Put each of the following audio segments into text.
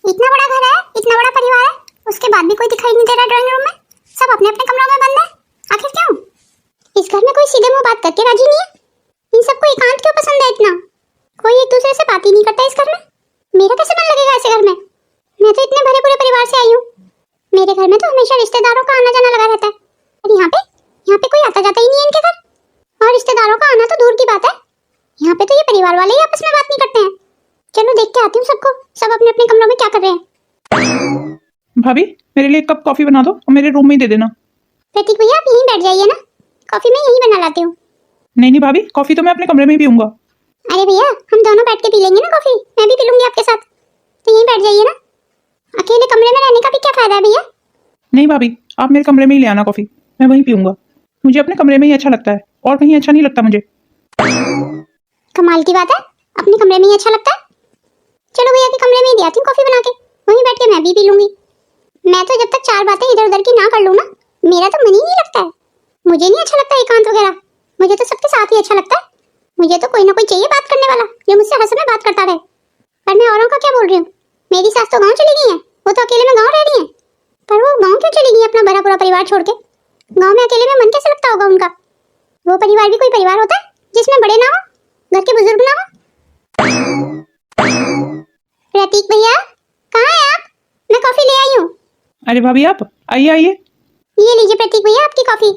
इतना बड़ा घर है, इतना बड़ा परिवार है, उसके बाद भी कोई दिखाई नहीं दे रहा ड्राइंग रूम में। सब अपने अपने कमरों में बंद है। आखिर क्यों? इस घर में कोई सीधे मुंह बात करके राजी नहीं है। इन सबको एकांत क्यों पसंद है इतना? कोई एक दूसरे से बात ही नहीं करता इस घर में। मेरा कैसे मन लगेगा ऐसे घर में? मैं तो इतने भरे पूरे परिवार से आई हूँ। मेरे घर में तो हमेशा रिश्तेदारों का आना जाना लगा रहता है, और यहाँ पे कोई आता जाता ही नहीं है इनके घर। और रिश्तेदारों का आना तो दूर की बात है, यहाँ पे तो ये परिवार वाले ही आपस में बात नहीं करते हैं। चलो देख के आती हूँ सबको, सब अपने अपने कमरों में क्या कर रहे हैं। भाभी, मेरे लिए एक कप कॉफी बना दो और मेरे रूम में ही दे देना। प्रतीक भैया, आप यहीं बैठ जाइए ना, कॉफी मैं यहीं बना लाती हूँ। नहीं भाभी, कॉफी तो मैं अपने कमरे में ही पीऊंगा। अरे भैया, हम दोनों बैठ के पी लेंगे ना कॉफी, मैं भी पी लूंगी आपके साथ। तो यहीं बैठ जाइए ना, अकेले कमरे में रहने का भी क्या फायदा है भैया। नहीं भाभी, आप मेरे कमरे में ही ले आना कॉफी, मैं वहीं पीऊंगा। मुझे अपने कमरे में ही अच्छा लगता है और कहीं अच्छा नहीं लगता मुझे। कमाल की बात है, अपने कमरे में ही अच्छा लगता है। चलो भैया के कमरे में ही आती हूँ कॉफी बना के, वहीं बैठ के मैं भी पी लूंगी। मैं तो जब तक चार बातें इधर उधर की ना कर लूँ ना, मेरा तो मन ही नहीं लगता है। मुझे नहीं अच्छा लगता एकांत वगैरह, मुझे तो सबके साथ ही अच्छा लगता है। मुझे तो कोई ना कोई चाहिए बात करने वाला, जो मुझसे हर समय बात करता रहे। पर मैं औरों का क्या बोल रही हूँ, मेरी सास तो गाँव चली गई है, वो तो अकेले में गाँव रह रही है। पर वो गाँव क्यों चली गई अपना भरा पूरा परिवार छोड़ के? गाँव में अकेले में मन कैसे लगता होगा उनका? वो परिवार भी कोई परिवार होता है जिसमें बड़े ना हो, घर के बुजुर्ग ना हो। प्रतीक भैया, कहाँ है आप? मैं कॉफी ले आई हूँ। अरे भाभी, आप आइए आइए। ये लीजिए प्रतीक भैया आपकी कॉफी।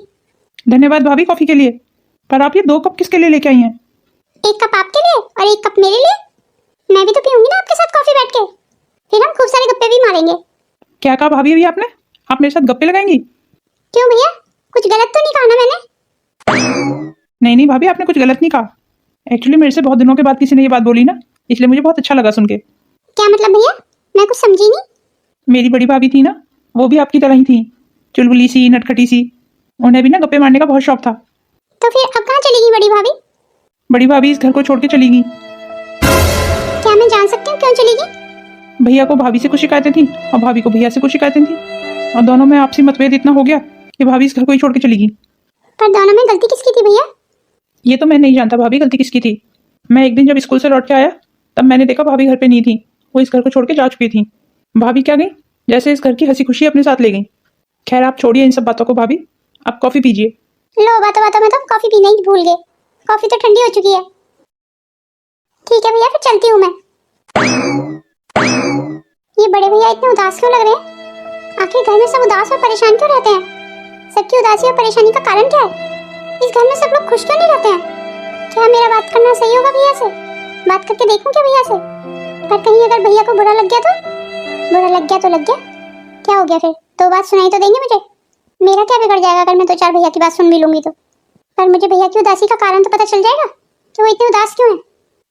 धन्यवाद भाभी कॉफी के लिए। पर आप ये 2 कप किसके लिए लेके आई हैं? एक कप आपके लिए और एक कप मेरे लिए। मैं भी तो पीऊंगी ना आपके साथ कॉफी बैठ के, फिर हम खूब सारे गप्पे भी मारेंगे। क्या कहा भाभी अभी आपने? आप मेरे साथ गप्पे लगाएंगी? क्यों भैया, कुछ गलत तो नहीं कहा ना मैंने? नहीं भाभी, आपने कुछ गलत नहीं कहा। एक्चुअली मेरे से बहुत दिनों के बाद किसी ने ये बात बोली ना, इसलिए मुझे बहुत अच्छा लगा सुन के। क्या मतलब भैया, मैं कुछ समझी नहीं। मेरी बड़ी भाभी थी ना, वो भी आपकी तरह ही थी, चुलबुली सी, नटखटी सी। उन्हें भी ना गप्पे मारने का बहुत शौक था। तो फिर अब कहाँ चलेगी बड़ी भाभी? बड़ी भाभी इस घर को छोड़ के चली गई। क्या मैं जान सकती हूँ क्यों चलेगी? भैया को भाभी से कुछ शिकायतें थी और भाभी को भैया से कुछ शिकायतें थी, और दोनों में आपसी मतभेद इतना हो गया कि भाभी इस घर को ही छोड़ के चली गई। पर दोनों में गलती किसकी थी भैया? ये तो मैं नहीं जानता भाभी गलती किसकी थी। मैं एक दिन जब स्कूल से लौट के आया तब मैंने देखा भाभी घर पे नहीं थी, वो इस घर को छोड़ के जा चुकी थी। भाभी क्या गई, जैसे इस घर की हंसी खुशी अपने साथ ले गई। खैर आप छोड़िए इन सब बातों को भाभी, आप कॉफी पीजिए। लो बातों बातों में तो कॉफी पीना ही भूल गए, कॉफी तो ठंडी हो चुकी है। ठीक है भैया, फिर चलती हूँ मैं। ये बड़े भैया इतने उदास क्यों लग रहे हैं? आखिर घर में सब उदास और परेशान क्यों रहते हैं? सबकी उदासी और परेशानी का कारण क्या है? इस घर में सब लोग खुश क्यों नहीं रहते हैं? क्या मेरा बात करना सही होगा भैया से? बात करके देखूं क्या भैया से? पर कहीं अगर भैया को बुरा लग गया तो? बुरा लग गया तो लग गया, क्या हो गया फिर? 2 बात सुनाई तो देंगे मुझे। मेरा क्या बिगड़ जाएगा अगर मैं 2-4 भैया की बात सुन भी लूंगी तो? पर मुझे भैया की उदासी का कारण तो पता चल जाएगा कि वो इतने उदास क्यों है।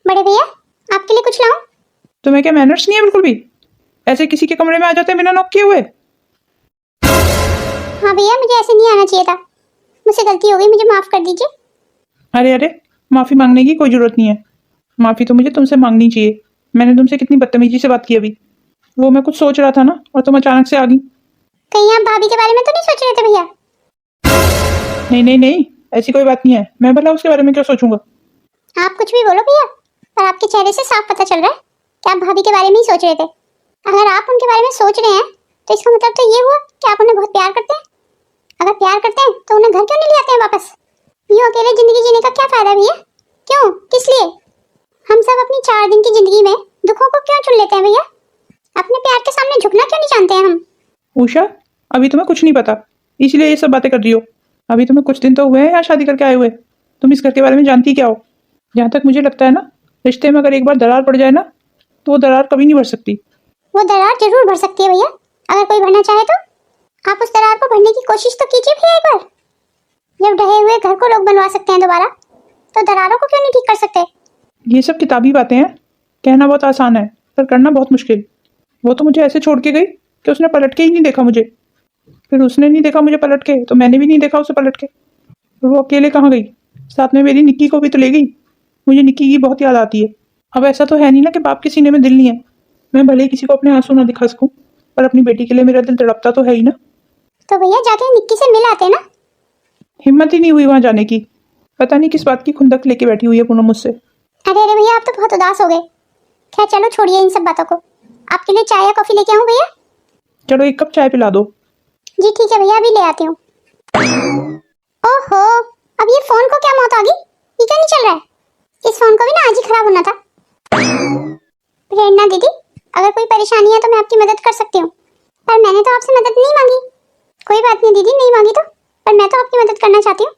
बड़े भैया, आपके लिए कुछ लाऊं? तुम्हें क्या मैनर्स नहीं है बिल्कुल भी? ऐसे किसी के कमरे में आ जाते हैं बिना नॉक किए हुए? हाँ भैया, मुझे ऐसे नहीं आना चाहिए था, मुझसे गलती हो गई, मुझे माफ कर दीजिए। अरे माफी मांगने की कोई जरूरत नहीं है। माफी तो मुझे तुमसे मांगनी चाहिए। मैंने तुमसे कितनी बदतमीजी से बात की अभी। वो मैं कुछ सोच रहा था ना, और तुम अचानक से आ गई। कहीं आप भाभी के बारे में तो नहीं सोच रहे थे भैया? नहीं, ऐसी कोई बात नहीं है। मैं भला उसके बारे में क्यों सोचूंगा? आप कुछ भी बोलो भैया, पर आपके चेहरे से साफ पता चल रहा है कि आप भाभी के बारे में ही सोच रहे थे। अगर आप उनके बारे में सोच रहे हैं तो इसका मतलब तो ये हुआ कि आप उन्हें बहुत प्यार करते हैं। अगर प्यार करते हैं तो उन्हें घर क्यों नहीं ले आते हैं वापस? यूं अकेले जिंदगी जीने का क्या फायदा भैया? क्यों, किस लिए? हम सब अपनी 4 दिन की जिंदगी में दुखों को क्यों चुन लेते हैं भैया? अपने प्यार के सामने झुकना क्यों नहीं जानते हैं हम? उषा, अभी तुम्हें कुछ नहीं पता, इसलिए ये सब बातें कर रही हो। अभी तुम्हें कुछ दिन तो हुए हैं यहाँ शादी करके आए हुए। तुम इस घर के बारे में जानती क्या हो? जहाँ तक मुझे लगता है ना, रिश्ते में अगर एक बार दरार पड़ जाए ना, तो वो दरार कभी नहीं बढ़ सकती। वो दरार जरूर भर सकती है भैया, अगर कोई भरना चाहे तो। आप उस दरार को भरने की कोशिश तो कीजिए भैया एक बार। जब ढहे हुए घर को लोग बनवा सकते हैं दोबारा, तो दरारों को क्यों नहीं ठीक कर सकते? ये सब किताबी बातें हैं। कहना बहुत आसान है पर करना बहुत मुश्किल। वो तो मुझे ऐसे छोड़ के गई कि उसने पलट के ही नहीं देखा मुझे। फिर उसने नहीं देखा मुझे पलट के, तो मैंने भी नहीं देखा उसे पलट के। फिर वो अकेले कहाँ गई? साथ में मेरी निक्की को भी तो ले गई। मुझे निक्की की बहुत याद आती है। अब ऐसा तो है नहीं ना कि बाप के सीने में दिल नहीं है। मैं भले ही किसी को अपने आंसू ना दिखा सकूं, पर अपनी बेटी के लिए मेरा दिल तड़पता तो है ही ना। तो भैया जाके निक्की से मिल आते ना। हिम्मत ही नहीं हुई वहां जाने की। पता नहीं किस बात की खुंदक लेके बैठी हुई है पूनम मुझसे। अरे भैया, आप तो बहुत उदास हो गए। खैर चलो छोड़िए इन सब बातों को, आपके लिए चाय या कॉफी लेके आऊं भैया? चलो 1 कप चाय पिला दो। जी ठीक है भैया, अभी ले आती हूँ। ओहो, अब ये फोन को क्या मौत आ गई? ये क्या नहीं चल रहा है? इस फोन को भी ना आज ही खराब होना था। प्रेरणा दीदी, अगर कोई परेशानी है तो मैं आपकी मदद कर सकती हूँ, पर मैंने तो आपसे मदद नहीं मांगी। कोई बात नहीं दीदी, नहीं मांगी तो, पर मैं तो आपकी मदद करना चाहती हूँ।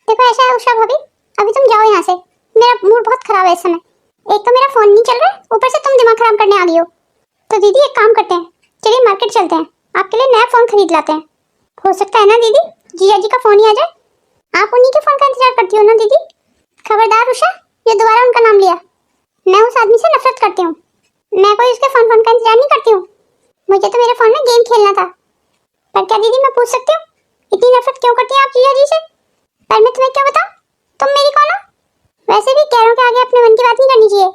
देखो ऐसा है उषा भाभी, अभी तुम जाओ यहाँ से, मेरा मूड बहुत खराब है इस समय। एक तो मेरा फोन नहीं चल रहा है, ऊपर से तुम दिमाग खराब करने आ गई हो। तो दीदी एक काम करते हैं, चलिए मार्केट चलते हैं, आपके लिए नया फोन खरीद लाते हैं। हो सकता है ना दीदी, जीजा जी का फोन ही आ जाए। आप उन्हीं के फोन का इंतजार करती हो ना दीदी? खबरदार उषा, ये दोबारा उनका नाम लिया। मैं उस आदमी से नफरत करती हूँ, मैं कोई उसके फोन का इंतजार नहीं करती हूँ। मुझे तो मेरे फोन में गेम खेलना था। पर क्या दीदी मैं पूछ सकती हूँ, इतनी नफरत क्यों करती हैं आप जीजा जी से? पर मैं तुम्हें क्या बताऊँ, तुम मेरी कौन हो? वैसे भी गैरों के आगे अपने मन की बात नहीं करनी चाहिए।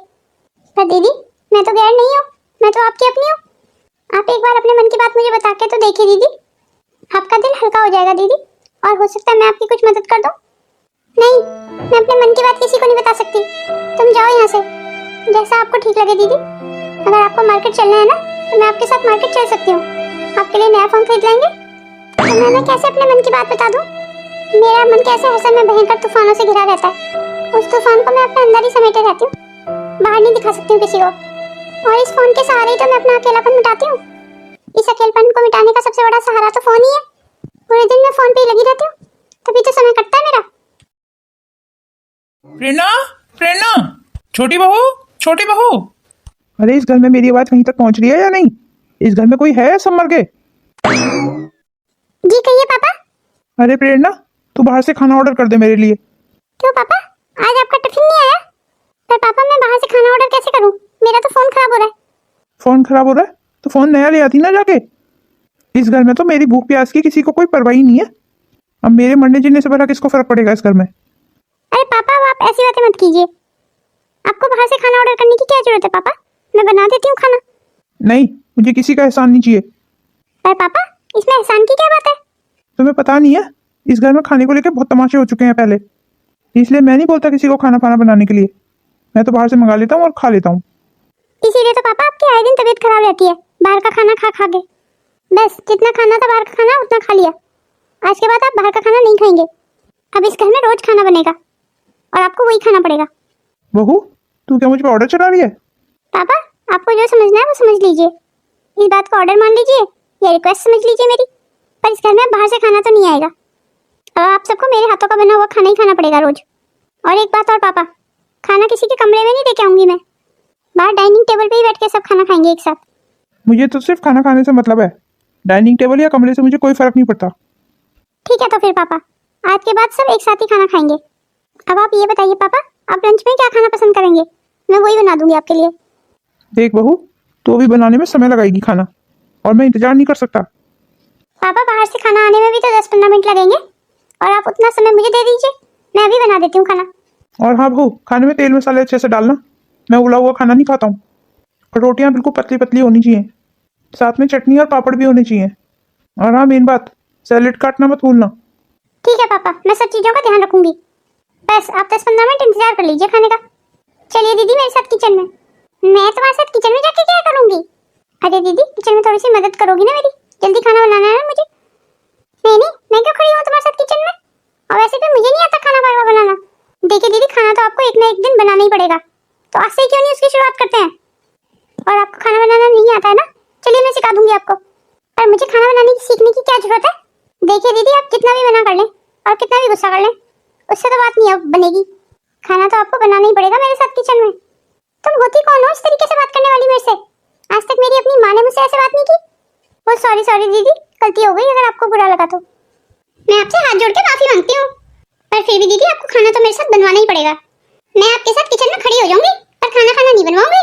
पर दीदी मैं तो गैर नहीं हूँ, मैं तो आपकी अपनी हूँ। आप एक बार अपने मन की बात मुझे बता के तो देखिए दीदी, आपका दिल हल्का हो जाएगा दीदी, और हो सकता है मैं आपकी कुछ मदद कर दूँ। नहीं, मैं अपने मन की बात किसी को नहीं बता सकती। तुम जाओ यहाँ से, जैसा आपको ठीक लगे दीदी। अगर आपको मार्केट चलना है ना, तो मैं आपके साथ मार्केट चल सकती हूँ, आपके लिए नया फोन खरीद लेंगे। तो मैं कैसे अपने मन की बात बता दूँ? मेरा मन कैसे हर समय भयंकर तूफानों से घिरा रहता है। उस तूफान को मैं अपने अंदर ही समेटे रहती हूँ, बाहर नहीं दिखा सकती हूँ किसी को। और इस फोन के सहारे ही तो मैं अपना अकेलापन मिटाती हूँ। इस अकेलापन को मिटाने का सबसे बड़ा सहारा तो फोन ही है। पूरे दिन मैं फोन पे ही लगी रहती हूँ, तभी तो समय कटता है मेरा। प्रेरणा, प्रेरणा, छोटी बहू, छोटी बहू। अरे इस घर में मेरी आवाज कहीं तक पहुंच रही है या नहीं? इस घर में कोई है सब मर गए? जी कहिए पापा। अरे प्रेरणा, तू बाहर से खाना ऑर्डर कर दे मेरे लिए। क्यों पापा, आज आपका टिफिन नहीं आया? पर पापा मैं बाहर से खाना ऑर्डर कैसे करूं? मेरा तो फोन खराब हो रहा है। फोन खराब हो रहा है तो फोन नया ले आती ना जाके। इस घर में तो मेरी भूख प्यास की किसी को कोई परवाह ही नहीं है। अब मेरे मरने जीने से भला किसको फर्क पड़ेगा इस घर में? अरे पापा अब आप ऐसी बातें मत कीजिए। आपको बाहर से खाना ऑर्डर करने की क्या जरूरत है पापा? मैं बना देती हूँ खाना। नहीं, मुझे किसी का एहसान नहीं चाहिए। पर पापा इसमें एहसान की क्या बात है? तुम्हें पता नहीं है, इस घर में खाने को लेकर बहुत तमाशे हो चुके हैं पहले, इसलिए मैं नहीं बोलता किसी को खाना पाना बनाने के लिए। मैं तो बाहर से मंगा लेता हूँ और खा लेता हूँ। इसीलिए तो पापा आपकी आए दिन तबीयत खराब रहती है, बाहर का खाना खा खा के। बस जितना खाना था बाहर का खाना उतना खा लिया, आज के बाद आप बाहर का खाना नहीं खाएंगे। अब इस घर में रोज खाना बनेगा और आपको वही खाना पड़ेगा। बहू, तू क्या मुझ पर ऑर्डर चला रही है? पापा आपको जो समझना है वो समझ लीजिए, इस बात को ऑर्डर मान लीजिए या रिक्वेस्ट समझ लीजिए मेरी, पर इस घर में बाहर से खाना तो नहीं आएगा। अब आप सबको मेरे हाथों का बना हुआ खाना ही खाना पड़ेगा रोज। और एक बात और पापा, खाना किसी के कमरे में नहीं लेके आऊंगी मैं, बाहर डाइनिंग टेबल पे ही बैठ के सब खाना खाएंगे एक साथ। मुझे तो सिर्फ खाना खाने से मतलब है, डाइनिंग टेबल या कमरे से मुझे कोई फर्क नहीं पड़ता। ठीक है तो फिर पापा, आज के बाद सब एक साथ ही खाना खाएंगे। अब आप ये बताइए पापा, आप लंच में क्या खाना पसंद करेंगे? मैं वही बना दूंगी आपके लिए। देख बहू, तू अभी बनाने में समय लगाएगी खाना, और मैं इंतजार नहीं कर सकता। पापा बाहर से खाना आने में भी तो 10-15 मिनट लगेंगे, और आप उतना समय मुझे दे दीजिए, मैं अभी बना देती हूँ खाना। और हाँ बहू, खाने में तेल मसाले अच्छे से डालना, मैं उबला हुआ खाना नहीं खाता हूँ। और रोटियाँ बिल्कुल पतली पतली होनी चाहिए, साथ में चटनी और पापड़ भी होने चाहिए। और हाँ मेन बात, सैलेड काटना मत भूलना। ठीक है पापा, मैं सब चीजों का ध्यान रखूंगी। बस आप 10-15 मिनट इंतजार कर लीजिए खाने का। चलिए दीदी मेरे साथ किचन में। मैं तुम्हारे साथ किचन में जाके क्या करूंगी? अरे दीदी किचन में थोड़ी सी मदद करोगी ना मेरी? जल्दी खाना बनाना है मुझे। नहीं नहीं, मैं क्यों खड़ी हूँ तुम्हारे साथ किचन में? और वैसे भी मुझे नहीं आता खाना बनाना। देखिए दीदी, खाना तो आपको एक ना एक दिन बनाना ही पड़ेगा, तो आज से क्यों नहीं उसकी शुरुआत करते हैं? और आपको खाना बनाना नहीं आता है ना, चलिए मैं सिखा दूंगी आपको। पर मुझे खाना बनाने की सीखने की क्या जरूरत है? देखिए दीदी, आप कितना भी मना कर लें और कितना भी गुस्सा कर लें, उससे तो बात नहीं अब बनेगी। खाना तो आपको बनाना ही पड़ेगा मेरे साथ किचन में। तुम होती कौन हो इस तरीके से बात करने वाली मेरे से? आज तक मेरी अपनी माँ ने मुझसे ऐसे बात नहीं की। वो सॉरी सॉरी दीदी, गलती हो गई, अगर आपको बुरा लगा तो मैं आपसे हाथ जोड़ के माफी मांगती हूँ। पर फिर भी दीदी आपको खाना तो मेरे साथ बनवाना ही पड़ेगा। मैं आपके साथ किचन में खड़ी हो जाऊंगी, पर खाना नहीं बनवाऊंगी।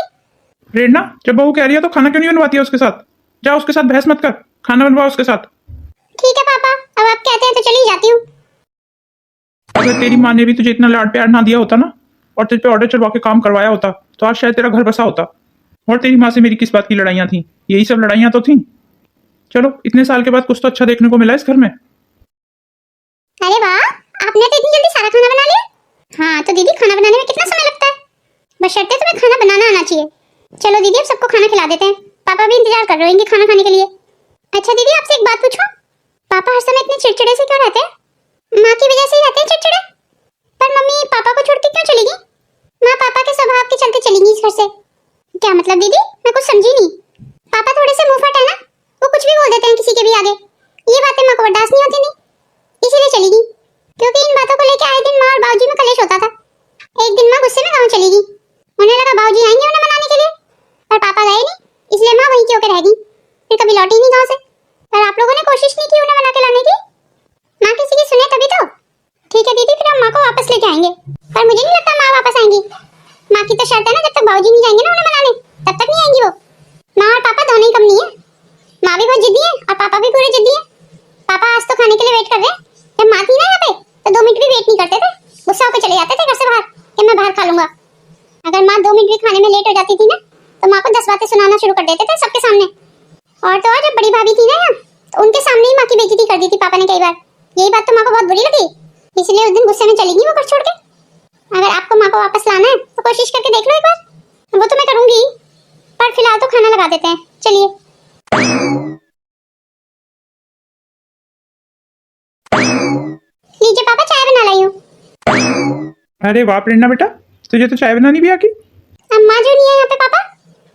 प्रेरणा, जब बहू कह रही है तो खाना क्यों नहीं बनवाती है उसके साथ? जा उसके साथ बहस मत कर, खाना बनवा उसके साथ। ठीक है पापा, अब आप कहते हैं तो चली जाती हूँ। अगर तेरी माँ ने भी तुझे इतना लाड प्यार ना दिया होता ना, और तुझ पे ऑर्डर चलवा के काम करवाया होता, तो आज शायद तेरा घर बसा होता। और तेरी माँ से मेरी किस बात की लड़ाइयाँ थी? यही सब लड़ाइयाँ तो थी। चलो, इतने साल के बाद कुछ तो अच्छा देखने को मिला इस घर में। अरे वाह, आपने तो इतनी जल्दी सारा खाना बना लिया। हाँ तो दीदी, खाना बनाने में कितना समय लगता है? बशर्ते तुम्हें खाना बनाना आना चाहिए। चलो दीदी, अब सबको खाना खिला देते हैं, पापा भी इंतजार कर रहे होंगे खाना खाने के लिए। अच्छा दीदी, आपसे एक बात पूछूं? पापा हर समय इतने चिड़चिड़े से क्यों रहते हैं? माँ की वजह से ही रहते हैं चिड़चिड़े? पर मम्मी पापा को छोड़ के क्यों चलेगी? माँ पापा के स्वभाव के चलते चलेगी इस घर से। क्या मतलब दीदी? मैं कुछ समझी नहीं। पापा थोड़े से मुंहफट है ना, वो कुछ भी बोल देते हैं किसी के भी आगे। ये बातें माँ को बर्दाश्त नहीं होती, नहीं इसीलिए चलेगी। क्योंकि इन बातों को लेकर आए दिन माँ और बाबूजी में कलेश होता था। एक दिन माँ गुस्से में गाँव चलेगी, उन्हें लगा बाबूजी आएंगे उन्हें मनाने के लिए, पर पापा गए नहीं, इसलिए माँ वहीं की होकर रह गई। फिर कभी लौटी नहीं गाँव से। पर आप लोगों ने कोशिश नहीं की उन्हें मना के लाने की? माँ किसी की सुने तभी तो। ठीक है दीदी, फिर हम माँ को वापस लेके आएंगे, पर मुझे नहीं लगता माँ वापस आएंगी। माँ की तो शर्त है ना, जब तक बाबूजी नहीं जाएंगे ना उन्हें मनाने, तब तक नहीं आएंगी वो। माँ और पापा दोनों ही कम नहीं है। माँ भी बहुत जिद्दी है और पापा भी पूरे जिद्दी है। पापा आज तो खाने के लिए वेट कर रहे हैं। जब माँ थी ना यहाँ पे तो 2 मिनट भी वेट नहीं करते थे, गुस्सा होकर चले जाते थे घर से बाहर कि मैं बाहर खा लूंगा। अगर माँ 2 मिनट भी खाने में लेट हो जाती थी ना तो माँ को 10 बातें सुनाना शुरू कर देते थे सबके सामने। और तो और जब बड़ी भाभी थी ना यहाँ, तो उनके सामने ही माँ की बेइज्जती कर दी थी पापा ने कई बार। यही बात तो माँ को बहुत बुरी लगी, इसलिए उस दिन गुस्से में चली गई वो घर छोड़ के। अगर आपको माँ को वापस लाना है तो कोशिश करके देख लो एक बार। वो तो मैं करूंगी, पर फिलहाल तो खाना लगा देते हैं, चलिए। लीजिए पापा, चाय बना लाई हूँ। अरे वाह प्रेरणा बेटा, तुझे तो चाय बनानी भी आती। अब माँ जो नहीं है यहाँ पे पापा,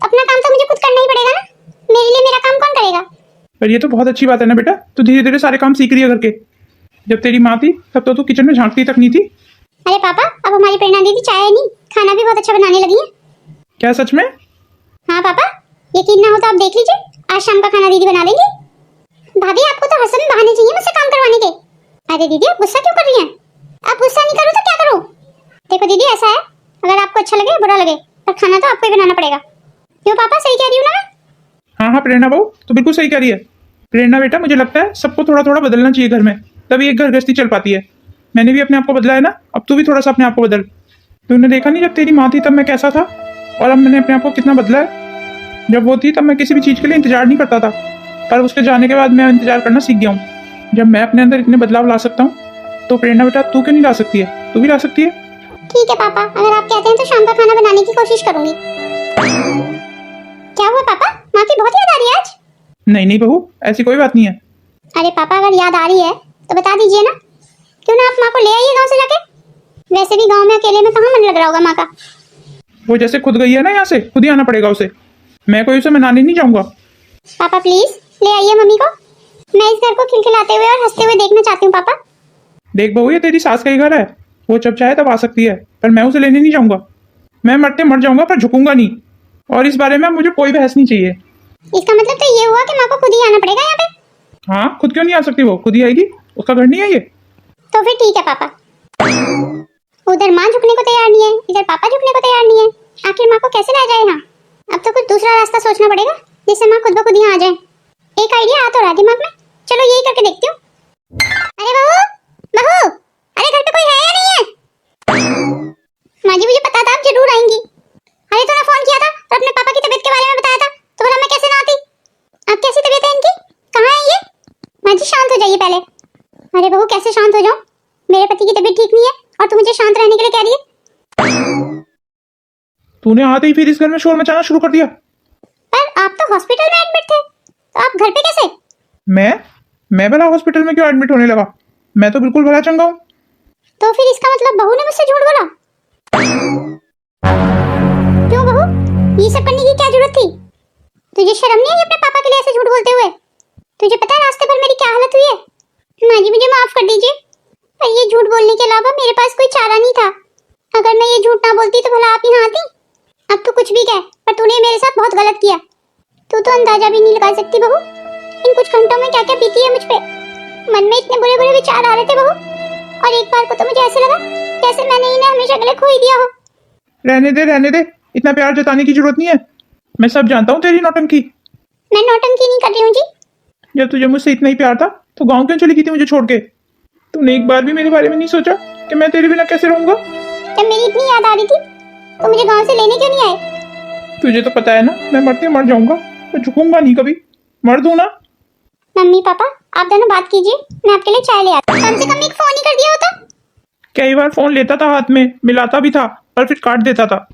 अपना काम तो मुझे खुद करना ही पड़ेगा ना। मेरे लिए मेरा काम कौन करेगा? पर ये तो बहुत अच्छी बात है ना बेटा, तू धीरे धीरे सारे काम सीख रही है करके। जब तेरी माँ थी तब तो तू किचन में झांकती तक नहीं थी। अरे पापा, अब हमारी प्रेरणा दीदी चाय नहीं खाना भी बहुत अच्छा बनाने लगी है। क्या सच में? हाँ पापा, यकीन ना हो तो आप देख लीजिए, आज शाम का खाना दीदी बना देंगी। भाभी आपको तो हर समय बहाने चाहिए मुझसे काम करवाने के। अरे दीदी आप गुस्सा क्यों कर रही हैं? आप गुस्सा नहीं करो तो क्या करो? देखो दीदी ऐसा है, अगर आपको अच्छा लगे बुरा लगे, पर खाना तो आपको ही बनाना पड़ेगा। क्यों पापा, सही कह रही हूँ ना मैं? हाँ हाँ प्रेरणा बहू, तो बिल्कुल सही कह रही है। प्रेरणा बेटा, मुझे लगता है सबको थोड़ा थोड़ा बदलना चाहिए घर में, तभी एक घर गृहस्थी चल पाती है। मैंने भी अपने आप को बदला है ना, अब तू भी थोड़ा सा अपने आप को बदल। तूने देखा नहीं जब तेरी माँ थी तब मैं कैसा था, और अब मैंने अपने आप को कितना बदला है। जब वो थी तब मैं किसी भी चीज़ के लिए इंतजार नहीं करता था, पर उसके जाने के बाद मैं इंतजार करना सीख गया हूँ। जब मैं अपने अंदर इतने बदलाव ला सकता हूँ तो प्रेरणा बेटा तू क्यों नहीं ला सकती है? तू भी ला सकती है। ठीक है पापा, अगर आप कहते हैं तो शाम का खाना बनाने की कोशिश करूंगी। क्या हुआ पापा, माँ की बहुत याद आ रही है आज? नहीं नहीं बहू, ऐसी कोई बात नहीं है। अरे पापा, अगर याद आ रही है तो बता दीजिए ना, क्यों ना आप माँ को ले आइए गाँव से जाके। वैसे भी गाँव में अकेले में कहाँ मन लग रहा होगा माँ का। वो जैसे खुद गई है ना यहाँ से, खुद ही आना पड़ेगा उसे। मैं कोई उसे मनाने नहीं जाऊंगा। पापा प्लीज ले आइए मम्मी को, मैं इस घर को खिलखिलाते हुए और हंसते हुए देखना चाहती हूँ पापा। देख बहू, ये तेरी सास का ही घर है, वो जब चाहे तब आ सकती है, पर मैं उसे लेने नहीं जाऊंगा। मैं मरते मर जाऊंगा पर झुकूंगा नहीं, और इस बारे में मुझे कोई बहस नहीं चाहिए। इसका मतलब तो ये हुआ कि माँ को खुद ही आना पड़ेगा यहाँ पे। हाँ, खुद क्यों नहीं आ सकती? वो खुद ही आएगी, उसका घर नहीं है ये। तो फिर ठीक है पापा। उधर माँ झुकने को तैयार नहीं है, इधर पापा झुकने को तैयार नहीं है। आखिर माँ को कैसे लाया जाए यहाँ? अब तो कुछ दूसरा रास्ता सोचना पड़ेगा जिससे माँ खुद ब खुद यहाँ आ जाए। एक आइडिया आ तो रहा दिमाग में, चलो यही करके देखती हूँ। अरे बहू, बहू, अरे घर पे कोई है या नहीं है? माँ जी मुझे पता था आप जरूर आएंगी। अरे तूने फोन किया था और अपने पापा की तबीयत के बारे में बताया था, तो बोला मैं कैसे ना आती। अब कैसी तबीयत है इनकी, कहाँ है ये? माँ जी शांत हो जाइए पहले। अरे बहू कैसे शांत हो जाऊं? मेरे पति की तबीयत ठीक नहीं है और तू मुझे शांत रहने के लिए कह रही है? तूने आते ही फिर इस घर में शोर मचाना शुरू कर दिया। पर आप तो हॉस्पिटल में एडमिट थे, तो आप घर पे कैसे? मैं भला हॉस्पिटल में क्यों एडमिट होने लगा? मैं तो बिल्कुल भला चंगा हूँ। तो फिर इसका मतलब बहू ने मुझसे झूठ बोला? क्यों बहू, ये सब करने की क्या जरूरत थी? तुझे शर्म नहीं आई अपने पापा के लिए ऐसे झूठ बोलते हुए? तुझे पता है रास्ते पर मेरी क्या हालत हुई है? माँ जी मुझे माफ कर दीजिए, पर ये झूठ बोलने के अलावा मेरे पास कोई चारा नहीं था। अगर मैं ये झूठ ना बोलती तो भला आप यहाँ आती। अब तो कुछ भी कह, पर तूने मेरे साथ बहुत गलत किया। तू तो अंदाजा भी नहीं लगा सकती बहू, इन कुछ घंटों में क्या क्या बीती है मुझ पे। मन में इतने बुरे बुरे विचार आ रहे थे बहू, और एक बार को तो मुझे ऐसे लगा जैसे मैंने इन्हें हमेशा के लिए खो ही दिया हो। रहने दे, इतना प्यार जताने की जरूरत नहीं है। मैं सब जानता हूँ तेरी नौटंकी। मैं नौटंकी नहीं कर रही हूँ जी। जब तुझे मुझसे इतना ही प्यार था तो गाँव क्यों चली गई थी मुझे छोड़ के? तूने एक बार भी मेरे बारे में नहीं सोचा कि मैं तेरे बिना कैसे रहूंगा? जब मेरी इतनी याद आ रही थी तो मुझे गांव से लेने क्यों नहीं आए? तुझे तो पता है ना, मैं मरते मर जाऊंगा, मैं झुकूंगा नहीं कभी, मर दूं ना। मम्मी पापा आप दोनों बात कीजिए, मैं आपके लिए चाय ले आती हूँ। कम से कम एक फोन ही कर दिया होता। कई बार फोन लेता था हाथ में, मिलाता भी था और फिर काट देता था।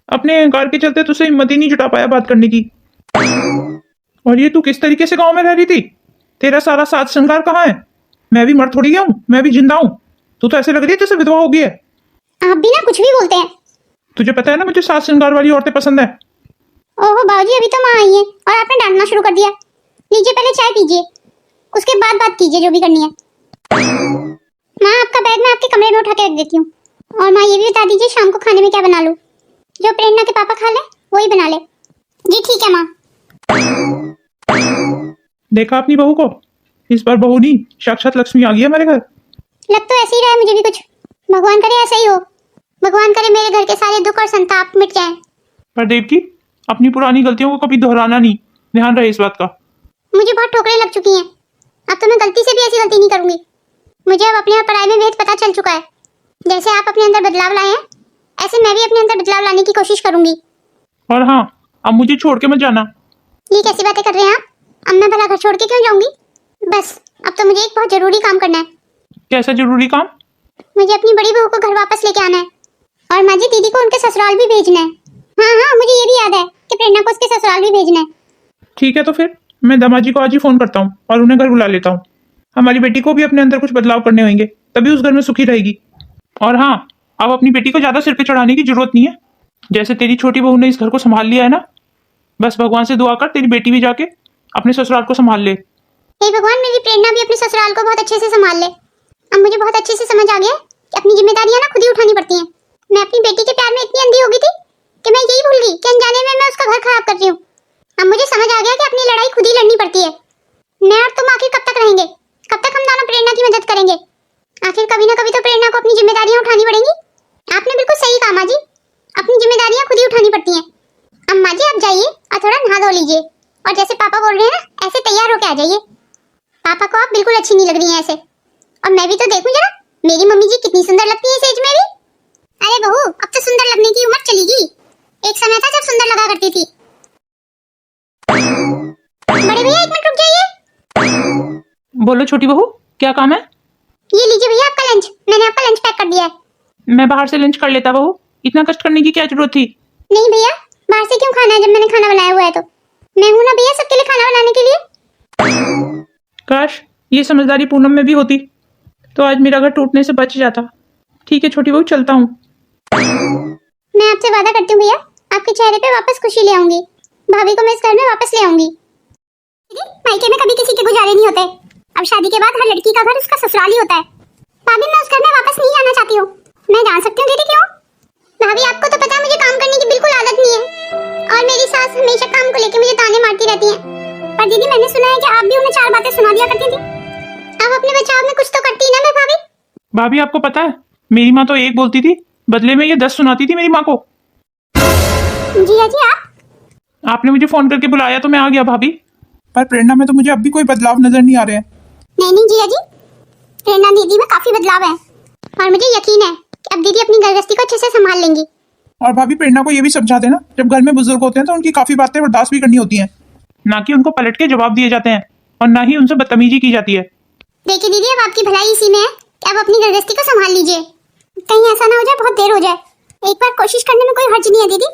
अपने अहंकार के चलते तुझसे हिम्मत ही नहीं जुटा पाया बात करने की। और ये तू किस तरीके से गांव में रह रही थी? तेरा सारा साज श्रृंगार कहाँ है? मैं भी मर थोड़ी गया हूँ, मैं भी जिंदा हूँ। तू तो ऐसे लग रही है जैसे विधवा हो गई है। आप भी ना कुछ भी बोलते हैं। तुझे पता है ना मुझे साज श्रृंगार वाली औरतें पसंद है। ओहो बाबूजी, अभी तो माँ आई है और आपने डांटना शुरू कर दिया। लीजिए पहले चाय पीजिए, उसके बाद बात कीजिए जो भी करनी है। माँ आपका बैग मैं आपके कमरे में उठा के रख देती हूँ। और माँ ये भी बता दीजिए शाम को खाने में क्या बना लूँ? जो प्रेरणा के पापा खा ले वही बना ले। जी ठीक है माँ। देखा अपनी बहू को? इस बार बहू नहीं, साक्षात लक्ष्मी आ गई है हमारे घर। लग तो ऐसे ही रहा है मुझे भी कुछ। भगवान करे ऐसा ही हो। भगवान करे मेरे घर के सारे दुख और संताप मिट जाएं। पर देवकी, अपनी पुरानी गलतियों को कभी दोहराना नहीं, ध्यान रहे इस बात का। मुझे बहुत ठोकरें लग चुकी हैं, अब तो मैं गलती से भी ऐसी गलती नहीं करूंगी। मुझे अब अपने और पढ़ाई में भेद पता चल चुका है। जैसे आप अपने अंदर बदलाव लाए हैं, ऐसे मैं भी अपने अंदर बदलाव लाने की कोशिश करूंगी। और हाँ, अब मुझे छोड़ के मत जाना। ये कैसी बातें कर रहे हैं आप? अब मैं भला घर छोड़ के क्यों जाऊंगी? बस अब तो मुझे एक बहुत जरूरी काम करना है। कैसा जरूरी काम? मुझे अपनी बड़ी बहू को घर वापस लेके आना है और माँ जी दीदी को उनके ससुराल भी भेजना है। हाँ हाँ, मुझे ये भी याद है कि प्रेरणा को उसके ससुराल भी भेजना है। ठीक है, तो फिर मैं दामाजी को आज ही फोन करता हूँ और उन्हें घर बुला लेता हूँ। हमारी बेटी को भी अपने अंदर कुछ बदलाव करने होंगे, तभी उस घर में सुखी रहेगी। और हाँ, अब अपनी बेटी को ज्यादा सिर पे चढ़ाने की जरूरत नहीं है। जैसे तेरी छोटी बहू ने इस घर को संभाल लिया है ना, बस भगवान से दुआ कर तेरी बेटी भी जाके अपने ससुराल को संभाल ले। हे भगवान, मेरी प्रेरणा भी अपने ससुराल को बहुत अच्छे से संभाल ले। अब मुझे बहुत अच्छे से समझ आ गया कि अपनी जिम्मेदारियां ना खुद ही उठानी पड़ती हैं। मैं अपनी बेटी के प्यार में इतनी अंधी हो गई थी कि मैं यही भूल गई कि अनजाने में मैं उसका घर खराब कर रही हूँ। अब मुझे समझ आ गया कि अपनी लड़ाई खुद ही लड़नी पड़ती है। मैं और तुम आखिर कब तक रहेंगे? कब तक हम दोनों प्रेरणा की मदद करेंगे? आखिर कभी ना कभी तो प्रेरणा को अपनी जिम्मेदारियां उठानी पड़ेंगी। आपने बिल्कुल सही कहा माँ जी, अपनी जिम्मेदारियां खुद ही उठानी पड़ती हैं। अब माँ जी आप जाइए और थोड़ा नहा धो लीजिए और जैसे पापा बोल रहे हैं ना ऐसे तैयार होके आ जाइए। पापा को आप बिल्कुल अच्छी नहीं लग रही हैं ऐसे। और मैं भी तो देखूं जरा, मेरी मम्मी जी कितनी सुंदर लगती है इस एज में भी। अरे बहू, अब तो सुंदर लगने की उम्र चली गई। एक समय था जब सुंदर लगा करती थी। बड़े भैया एक मिनट रुक जाइए। बोलो छोटी बहू, क्या काम है? ये लीजिए भैया आपका लंच, मैंने आपका लंच पैक कर दिया है। मैं बाहर से लंच कर लेता बहू, इतना कष्ट करने की क्या जरूरत थी? नहीं भैया, बाहर से क्यों खाना है जब मैंने खाना बनाया हुआ है तो। मैं हूं ना भैया सबके लिए खाना बनाने के लिए। काश ये समझदारी पूनम में भी होती तो आज मेरा घर टूटने से बच जाता। ठीक है छोटी बहू, चलता हूँ। मैं आपसे वादा करती हूँ भैया, आपके चेहरे पे वापस खुशी ले आऊंगी। भाभी को मैं इस घर में वापस ले आऊंगी। मायके में कभी किसी के गुजारे नहीं होते। अब शादी के बाद हर लड़की का घर उसका ससुराल ही होता है। भाभी मैं उस घर में वापस नहीं जाना चाहती हूँ। मैं जान सकती हूँ दीदी क्यों? भाभी आपको तो पता है मुझे काम करने की बिल्कुल आदत नहीं है और मेरी सास हमेशा काम को लेकर मुझे ताने मारती रहती है। पर दीदी मैंने सुना है कि आप भी उन्हें 4 बातें सुना दिया करती थी। अब अपने बचाव में कुछ तो करती ना मैं भाभी। भाभी आपको पता है, मेरी माँ तो एक बोलती थी, बदले में ये 10 सुनाती थी मेरी माँ को। जिया जी आपने मुझे फोन करके बुलाया तो मैं आ गया भाभी। पर प्रेरणा में तो मुझे अब भी कोई बदलाव नजर नहीं आ रहे हैं। नहीं जिया जी, प्रेरणा दीदी में काफी बदलाव है और मुझे यकीन है कि अब दीदी अपनी गृहस्थी को अच्छे से संभाल लेंगी। और भाभी प्रेरणा को ये भी समझा देना, जब घर में बुजुर्ग होते हैं तो उनकी काफी बातें बर्दाश्त भी करनी होती हैं, ना कि उनको पलट के जवाब दिए जाते हैं और ना ही उनसे बदतमीजी की जाती है। देखिए दीदी, अब आपकी भलाई इसी में है कि आप अपनी गृहस्थी को संभाल लीजिए। कहीं ऐसा ना हो जाए बहुत देर हो जाए। एक बार कोशिश करने में कोई हर्ज नहीं है दीदी।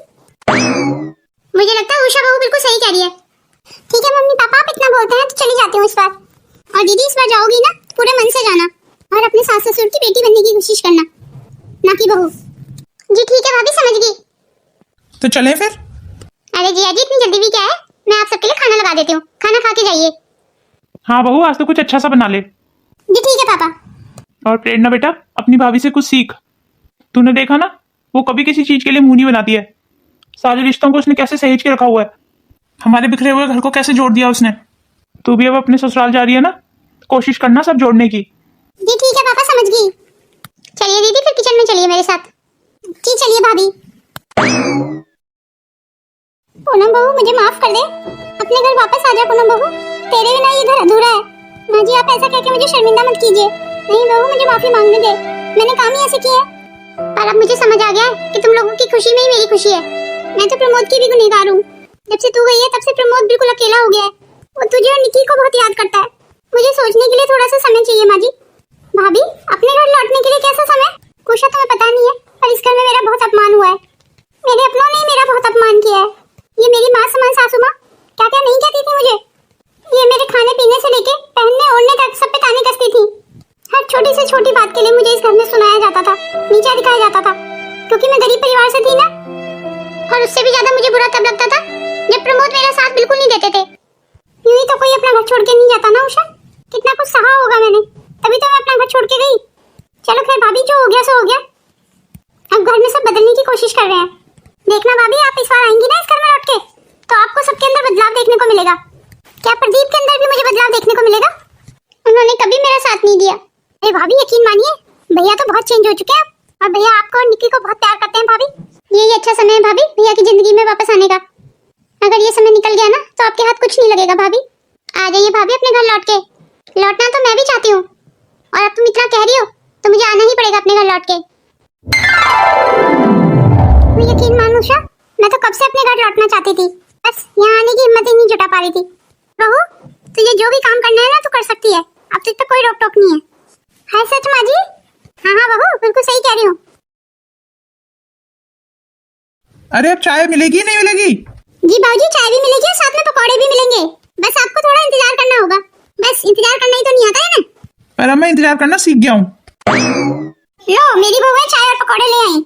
मुझे लगता है उषा बहू बिल्कुल सही कह रही है। ठीक है मम्मी पापा, आप इतना बोलते हैं तो चली जाती हूँ इस बार। और दीदी इस बार जाओगी ना तो पूरे मन से जाना और अपने सास ससुर की बेटी बनने की कोशिश करना, ना कि बहू। जी ठीक है भाभी, समझ गई। तो चलें फिर? अरे जिया जी इतनी जल्दी भी क्या है, मैं आप सबके लिए खाना लगा देती हूँ, खाना खा के जाइए। हाँ बहू, आज तो कुछ अच्छा सा बना ले। जी ठीक है पापा। और प्रेरणा बेटा, अपनी भाभी से कुछ सीख। तूने देखा ना, वो कभी किसी चीज के लिए मुंह नहीं बनाती है। सारे रिश्तों को उसने कैसे सहेज के रखा हुआ है, हमारे बिखरे हुए घर को कैसे जोड़ दिया उसने। तू भी अब अपने ससुराल जा रही है ना, तो कोशिश करना सब जोड़ने की। जी ठीक है पापा, समझ गई। चलिए दीदी फिर किचन में चलिए मेरे साथ। जी चलिए भाभी। पूनम बहू मुझे माफ कर दे, अपने घर वापस आ जा। पूनम बहू, तेरे बिना ये घर अधूरा है। माँ जी आप ऐसा कह के मुझे शर्मिंदा मत कीजिए। नहीं बहू, मुझे माफी मांगने दे, मैंने काम ही ऐसे किया है। पर अब मुझे समझ आ गया है कि तुम लोगों की खुशी में ही मेरी खुशी है। मैं तो प्रमोद की भी गुनहगार हूँ। जब से तू गई है तब से प्रमोद बिल्कुल अकेला हो गया है। वो तुझे और निकी को बहुत याद करता है। मुझे सोचने के लिए थोड़ा सा समय चाहिए माँ जी। भाभी अपने घर लौटने के लिए कैसा समय? कुछ तुम्हें पता नहीं है, पर इस घर में मेरा बहुत अपमान हुआ है। मेरे अपनों ने मेरा बहुत अपमान किया है। ये मेरी माँ समान सासू माँ क्या क्या नहीं कहती थी मुझे। ये मेरे खाने पीने से लेके पहनने ओढ़ने तक सब पे ताने कसती थी। हर छोटी से छोटी बात के लिए मुझे इस घर में सुनाया जाता था, नीचा दिखाया जाता था, क्योंकि मैं गरीब परिवार से थी ना। और उससे भी ज्यादा मुझे बुरा तब लगता था जब प्रमोद मेरा साथ बिल्कुल नहीं देते थे। यूं ही तो कोई अपना घर छोड़ के नहीं जाता ना उषा। कितना कुछ सहा होगा मैंने, तभी तो मैं अपना घर छोड़ के गई। चलो खैर भाभी, जो हो गया सो हो गया। अब घर में सब बदलने की कोशिश कर रहे हैं। देखना भाभी, आप इस बार आएंगी ना इस घर में लौट के, तो आपको सबके अंदर बदलाव देखने को मिलेगा। क्या प्रदीप के अंदर भी मुझे बदलाव देखने को मिलेगा? उन्होंने कभी मेरा साथ नहीं दिया। अरे भाभी यकीन मानिए, भैया तो बहुत चेंज हो चुके हैं और भैया आपको और निक्की को बहुत प्यार करते हैं भाभी। यही अच्छा समय है भाभी भैया की जिंदगी में वापस आने का। अगर ये समय निकल गया ना तो आपके हाथ कुछ नहीं लगेगा भाभी। आ जाइए भाभी अपने घर लौट के। लौटना तो मैं भी चाहती हूँ, और अब तुम इतना कह रही हो तो मुझे आना ही पड़ेगा अपने घर लौट के। मैं यकीन मान उषा, मैं तो कब से अपने घर लौटना चाहती थी, बस यहाँ आने की हिम्मत ही नहीं जुटा पा रही थी। बहू, तुझे जो भी काम करना है ना तू कर सकती है, अब तुझ पे कोई रोक टोक नहीं है। हाय सच माँ जी। हाँ हाँ बहू, बिल्कुल सही कह रही हूँ। अरे अब चाय मिलेगी नहीं मिलेगी? जी बाबूजी, चाय भी मिलेगी और साथ में पकौड़े भी मिलेंगे। बस आपको थोड़ा इंतजार करना होगा। बस इंतजार करना ही तो नहीं आता है ना। पर अब मैं इंतजार करना सीख गया हूँ। लो मेरी बहू है, चाय और पकौड़े ले आई।